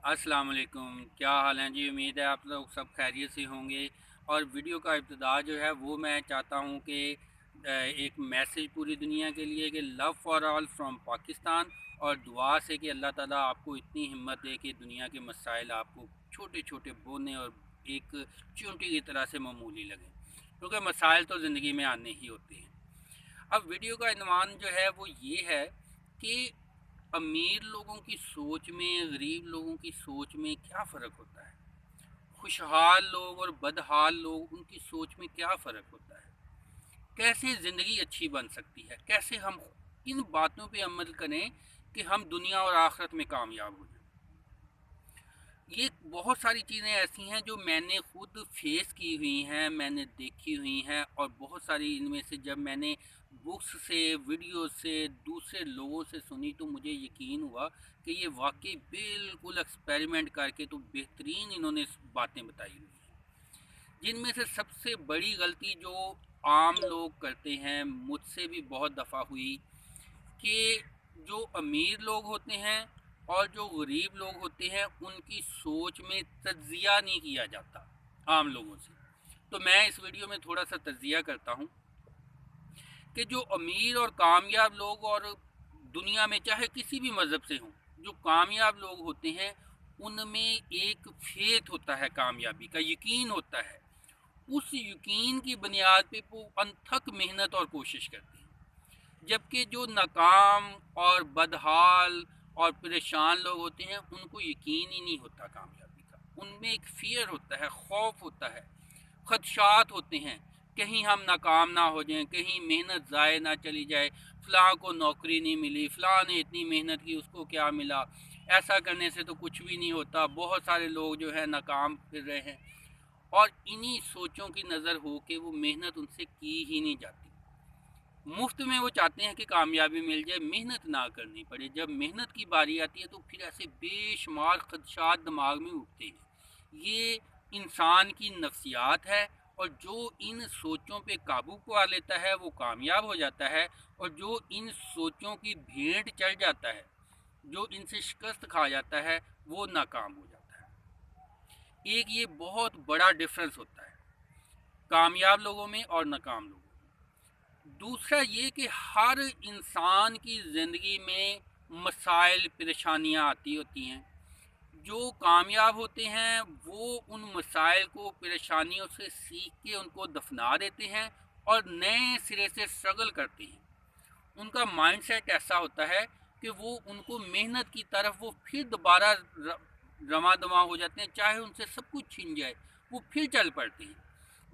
अस्सलाम वालेकुम, क्या हाल हैं जी। उम्मीद है आप लोग सब खैरियत से होंगे। और वीडियो का इब्तिदा जो है वो मैं चाहता हूँ कि एक मैसेज पूरी दुनिया के लिए कि love for all from Pakistan, और दुआ से कि अल्लाह ताला आपको इतनी हिम्मत दे कि दुनिया के मसाइल आपको छोटे छोटे बोने और एक चींटी की तरह से मामूली लगें, क्योंकि मसाइल तो ज़िंदगी में आने ही होते हैं। अब वीडियो का इन्वान जो है वो ये है कि अमीर लोगों की सोच में, गरीब लोगों की सोच में क्या फ़र्क होता है। खुशहाल लोग और बदहाल लोग, उनकी सोच में क्या फ़र्क होता है। कैसे ज़िंदगी अच्छी बन सकती है, कैसे हम किन बातों पे अमल करें कि हम दुनिया और आखिरत में कामयाब हो जाएं। ये बहुत सारी चीज़ें ऐसी हैं जो मैंने खुद फेस की हुई हैं, मैंने देखी हुई हैं, और बहुत सारी इनमें से जब मैंने बुक्स से, वीडियो से, दूसरे लोगों से सुनी तो मुझे यकीन हुआ कि ये वाकई बिल्कुल एक्सपेरिमेंट करके तो बेहतरीन इन्होंने बातें बताई हुई हैं। जिनमें से सबसे बड़ी गलती जो आम लोग करते हैं, मुझसे भी बहुत दफ़ा हुई, कि जो अमीर लोग होते हैं और जो गरीब लोग होते हैं उनकी सोच में तज्जिया नहीं किया जाता आम लोगों से। तो मैं इस वीडियो में थोड़ा सा तज्जिया करता हूँ कि जो अमीर और कामयाब लोग, और दुनिया में चाहे किसी भी मज़हब से हों, जो कामयाब लोग होते हैं उनमें एक फेथ होता है, कामयाबी का यकीन होता है। उस यकीन की बुनियाद पे वो अनथक मेहनत और कोशिश करते हैं। जबकि जो नाकाम और बदहाल और परेशान लोग होते हैं उनको यकीन ही नहीं होता कामयाबी का। उनमें एक फ़ियर होता है, खौफ होता है, खदशात होते हैं, कहीं हम नाकाम ना हो जाएं, कहीं मेहनत ज़ाय ना चली जाए, फ़लाँ को नौकरी नहीं मिली, फ़लाँ ने इतनी मेहनत की उसको क्या मिला, ऐसा करने से तो कुछ भी नहीं होता, बहुत सारे लोग जो है नाकाम फिर रहे हैं। और इन्हीं सोचों की नज़र हो के वो मेहनत उनसे की ही नहीं जाती। मुफ्त में वो चाहते हैं कि कामयाबी मिल जाए, मेहनत ना करनी पड़े। जब मेहनत की बारी आती है तो फिर ऐसे बेशुमार खदशात दिमाग में उठते हैं। ये इंसान की नफ्सियात है, और जो इन सोचों पे काबू पा लेता है वो कामयाब हो जाता है, और जो इन सोचों की भेंट चढ़ जाता है, जो इनसे शिकस्त खा जाता है, वो नाकाम हो जाता है। एक ये बहुत बड़ा डिफरेंस होता है कामयाब लोगों में और नाकाम लोगों में। दूसरा ये कि हर इंसान की ज़िंदगी में मसाइल, परेशानियाँ आती होती हैं। जो कामयाब होते हैं वो उन मसाइल को, परेशानियों से सीख के उनको दफना देते हैं और नए सिरे से स्ट्रगल करते हैं। उनका माइंडसेट ऐसा होता है कि वो उनको मेहनत की तरफ वो फिर दोबारा रवा दवा हो जाते हैं, चाहे उनसे सब कुछ छिन जाए वो फिर चल पड़ते हैं।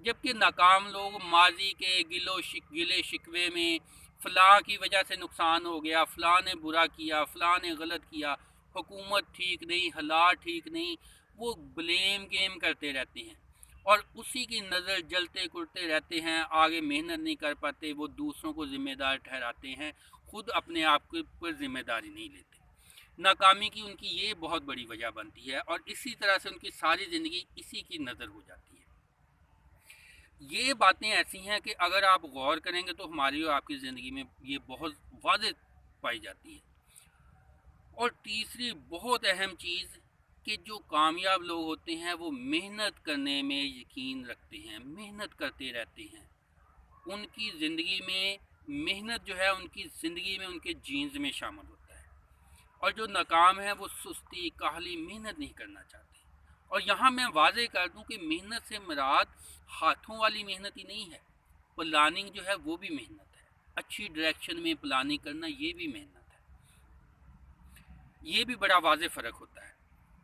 जबकि नाकाम लोग माजी के गिले शिकवे में, फ़लाँ की वजह से नुकसान हो गया, फ़लाँ ने बुरा किया, फ़लाँ ने गलत किया, हुकूमत ठीक नहीं, हालात ठीक नहीं, वो ब्लेम गेम करते रहते हैं और उसी की नज़र जलते कुड़ते रहते हैं। आगे मेहनत नहीं कर पाते, वो दूसरों को ज़िम्मेदार ठहराते हैं, खुद अपने आप के ऊपर ज़िम्मेदारी नहीं लेते। नाकामी की उनकी ये बहुत बड़ी वजह बनती है, और इसी तरह से उनकी सारी ज़िंदगी इसी की नज़र हो जाती है। ये बातें ऐसी हैं कि अगर आप गौर करेंगे तो हमारी और आपकी ज़िंदगी में ये बहुत वाज़ेह पाई जाती है। और तीसरी बहुत अहम चीज़ कि जो कामयाब लोग होते हैं वो मेहनत करने में यकीन रखते हैं, मेहनत करते रहते हैं। उनकी ज़िंदगी में मेहनत जो है उनकी ज़िंदगी में, उनके जीन्स में शामिल होता है। और जो नाकाम है वो सुस्ती, काहली, मेहनत नहीं करना चाहते। और यहाँ मैं वाज़ेह कर दूँ कि मेहनत से मुराद हाथों वाली मेहनत ही नहीं है। प्लानिंग जो है वो भी मेहनत है, अच्छी डायरेक्शन में प्लानिंग करना ये भी मेहनत है। ये भी बड़ा वाज़ेह फ़र्क होता है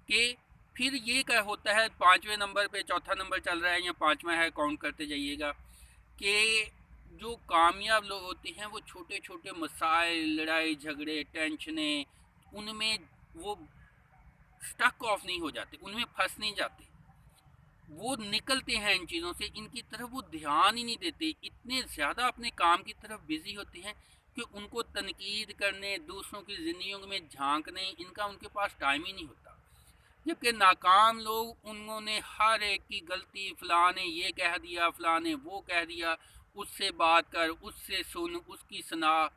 कि फिर ये क्या होता है, पाँचवें नंबर पे चौथा नंबर चल रहा है या पाँचवा है, काउंट करते जाइएगा, कि जो कामयाब लोग होते हैं वो छोटे छोटे मसाइल, लड़ाई झगड़े, टेंशनें, उनमें वो स्टक ऑफ नहीं हो जाते, उनमें फंस नहीं जाते। वो निकलते हैं इन चीज़ों से, इनकी तरफ वो ध्यान ही नहीं देते। इतने ज़्यादा अपने काम की तरफ बिजी होते हैं कि उनको तनकीद करने, दूसरों की ज़िंदगियों में झांकने, इनका उनके पास टाइम ही नहीं होता। जबकि नाकाम लोग, उन्होंने हर एक की गलती, फ़लाँ ने ये कह दिया, फ़लाँ ने वो कह दिया, उससे बात कर, उससे सुन, उसकी सुना,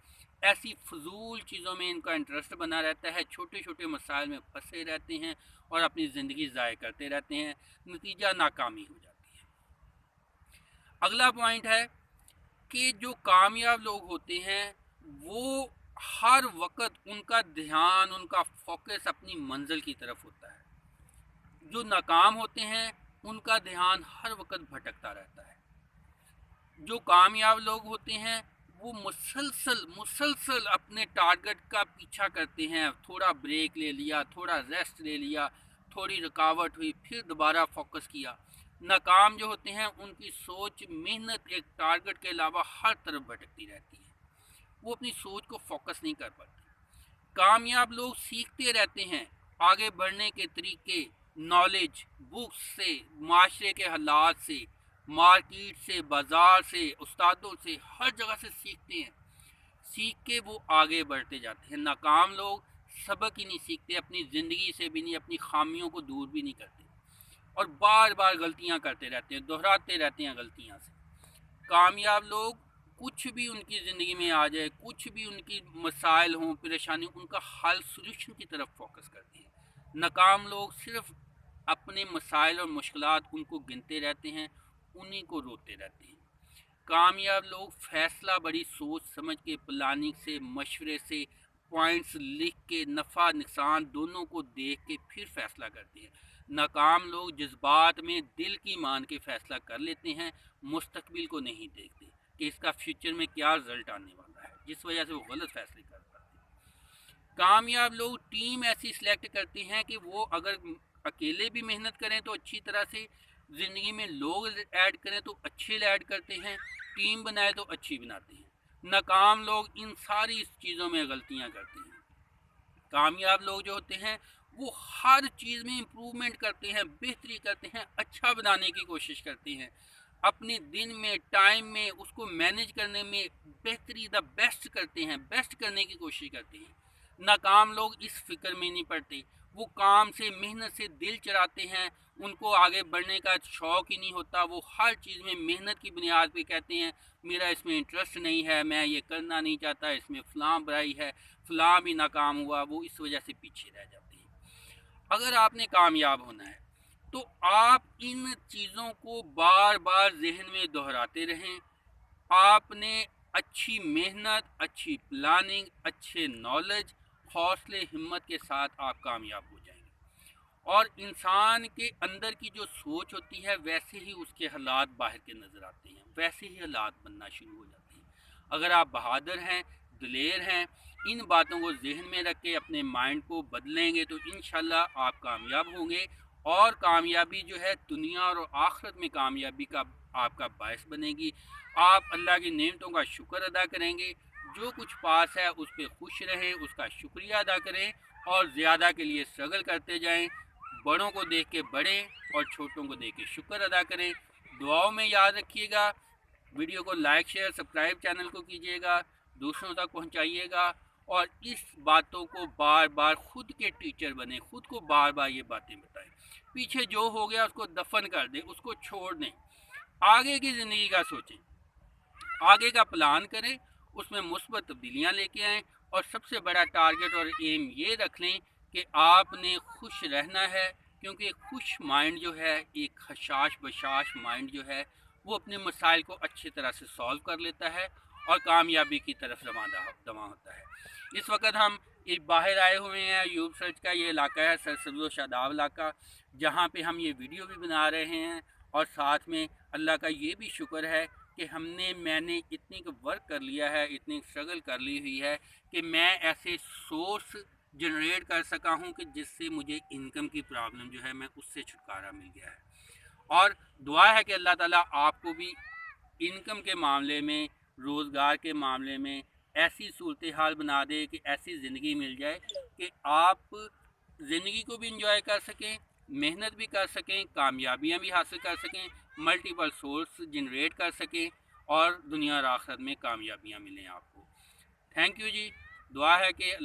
ایسی فضول چیزوں میں ان کا انٹرسٹ بنا رہتا ہے، چھوٹے چھوٹے مسائل میں پھنسے رہتے ہیں اور اپنی زندگی ضائع کرتے رہتے ہیں، نتیجہ ناکامی ہو جاتی ہے۔ اگلا پوائنٹ ہے کہ جو کامیاب لوگ ہوتے ہیں وہ ہر وقت ان کا دھیان، ان کا فوکس اپنی منزل کی طرف ہوتا ہے۔ جو ناکام ہوتے ہیں ان کا دھیان ہر وقت بھٹکتا رہتا ہے۔ جو کامیاب لوگ ہوتے ہیں وہ مسلسل اپنے ٹارگٹ کا پیچھا کرتے ہیں، تھوڑا بریک لے لیا، تھوڑا ریسٹ لے لیا، تھوڑی رکاوٹ ہوئی، پھر دوبارہ فوکس کیا۔ ناکام جو ہوتے ہیں ان کی سوچ، محنت ایک ٹارگٹ کے علاوہ ہر طرف بھٹکتی رہتی ہے، وہ اپنی سوچ کو فوکس نہیں کر پاتے۔ کامیاب لوگ سیکھتے رہتے ہیں، آگے بڑھنے کے طریقے، نالج، بکس سے، معاشرے کے حالات سے، مارکیٹ سے، بازار سے، استادوں سے، ہر جگہ سے سیکھتے ہیں، سیکھ کے وہ آگے بڑھتے جاتے ہیں۔ ناکام لوگ سبق ہی نہیں سیکھتے، اپنی زندگی سے بھی نہیں، اپنی خامیوں کو دور بھی نہیں کرتے اور بار بار غلطیاں کرتے رہتے ہیں، دہراتے رہتے ہیں غلطیاں سے۔ کامیاب لوگ کچھ بھی ان کی زندگی میں آ جائے، کچھ بھی ان کی مسائل ہوں، پریشانی، ان کا حل، سولوشن کی طرف فوکس کرتے ہیں۔ ناکام لوگ صرف اپنے مسائل اور مشکلات ان کو گنتے رہتے ہیں، انہی کو روتے رہتے ہیں۔ کامیاب لوگ فیصلہ بڑی سوچ سمجھ کے، پلاننگ سے، مشورے سے، پوائنٹس لکھ کے، نفع نقصان دونوں کو دیکھ کے پھر فیصلہ کرتے ہیں۔ ناکام لوگ جذبات میں دل کی مان کے فیصلہ کر لیتے ہیں، مستقبل کو نہیں دیکھتے کہ اس کا فیوچر میں کیا رزلٹ آنے والا ہے، جس وجہ سے وہ غلط فیصلے کر پاتے ہیں۔ کامیاب لوگ ٹیم ایسی سلیکٹ کرتے ہیں کہ وہ اگر اکیلے بھی محنت کریں تو اچھی طرح سے، زندگی میں لوگ ایڈ کریں تو اچھے ایڈ کرتے ہیں، ٹیم بنائے تو اچھی بناتے ہیں۔ ناکام لوگ ان ساری چیزوں میں غلطیاں کرتے ہیں۔ کامیاب لوگ جو ہوتے ہیں وہ ہر چیز میں امپرومنٹ کرتے ہیں، بہتری کرتے ہیں، اچھا بنانے کی کوشش کرتے ہیں، اپنے دن میں، ٹائم میں، اس کو مینیج کرنے میں بہتری، دا بیسٹ کرتے ہیں، بیسٹ کرنے کی کوشش کرتے ہیں۔ ناکام لوگ اس فکر میں نہیں پڑتے، وہ کام سے، محنت سے دل چراتے ہیں، ان کو آگے بڑھنے کا شوق ہی نہیں ہوتا، وہ ہر چیز میں محنت کی بنیاد پہ کہتے ہیں میرا اس میں انٹرسٹ نہیں ہے، میں یہ کرنا نہیں چاہتا، اس میں فلاں برائی ہے، فلاں بھی ناکام ہوا، وہ اس وجہ سے پیچھے رہ جاتے ہیں۔ اگر آپ نے کامیاب ہونا ہے تو آپ ان چیزوں کو بار بار ذہن میں دہراتے رہیں۔ آپ نے اچھی محنت، اچھی پلاننگ، اچھے نالج، حوصلے، ہمت کے ساتھ آپ کامیاب ہو جائیں گے، اور انسان کے اندر کی جو سوچ ہوتی ہے ویسے ہی اس کے حالات باہر کے نظر آتے ہیں، ویسے ہی حالات بننا شروع ہو جاتے ہیں۔ اگر آپ بہادر ہیں، دلیر ہیں، ان باتوں کو ذہن میں رکھ کے اپنے مائنڈ کو بدلیں گے تو انشاءاللہ آپ کامیاب ہوں گے، اور کامیابی جو ہے دنیا اور آخرت میں کامیابی کا آپ کا باعث بنے گی۔ آپ اللہ کی نعمتوں کا شکر ادا کریں گے، جو کچھ پاس ہے اس پہ خوش رہیں، اس کا شکریہ ادا کریں، اور زیادہ کے لیے اسٹرگل کرتے جائیں، بڑوں کو دیکھ کے بڑھیں اور چھوٹوں کو دیکھ کے شکر ادا کریں۔ دعاؤں میں یاد رکھیے گا، ویڈیو کو لائک، شیئر، سبسکرائب چینل کو کیجیے گا، دوسروں تک پہنچائیے گا، اور اس باتوں کو بار بار خود کے ٹیچر بنیں، خود کو بار بار یہ باتیں بتائیں۔ پیچھے جو ہو گیا اس کو دفن کر دیں، اس کو چھوڑ دیں، آگے کی زندگی کا سوچیں، آگے کا پلان کریں، اس میں مثبت تبدیلیاں لے کے آئیں، اور سب سے بڑا ٹارگٹ اور ایم یہ رکھ لیں کہ آپ نے خوش رہنا ہے، کیونکہ خوش مائنڈ جو ہے، ایک خشاش بشاش مائنڈ جو ہے، وہ اپنے مسائل کو اچھی طرح سے سالو کر لیتا ہے اور کامیابی کی طرف رواں ہوتا ہے۔ اس وقت ہم ایک باہر آئے ہوئے ہیں، ایوب سرچ کا یہ علاقہ ہے، سرسبز و شاداب علاقہ، جہاں پہ ہم یہ ویڈیو بھی بنا رہے ہیں، اور ساتھ میں اللہ کا یہ بھی شکر ہے کہ میں نے اتنی ورک کر لیا ہے، اتنی اسٹرگل کر لی ہوئی ہے کہ میں ایسے سورس جنریٹ کر سکا ہوں کہ جس سے مجھے انکم کی پرابلم جو ہے میں اس سے چھٹکارا مل گیا ہے، اور دعا ہے کہ اللہ تعالیٰ آپ کو بھی انکم کے معاملے میں، روزگار کے معاملے میں ایسی صورتحال بنا دے کہ ایسی زندگی مل جائے کہ آپ زندگی کو بھی انجوائے کر سکیں، محنت بھی کر سکیں، کامیابیاں بھی حاصل کر سکیں، ملٹیپل سورس جنریٹ کر سکیں، اور دنیا اور آخرت میں کامیابیاں ملیں آپ کو۔ تھینک یو جی، دعا ہے کہ اللہ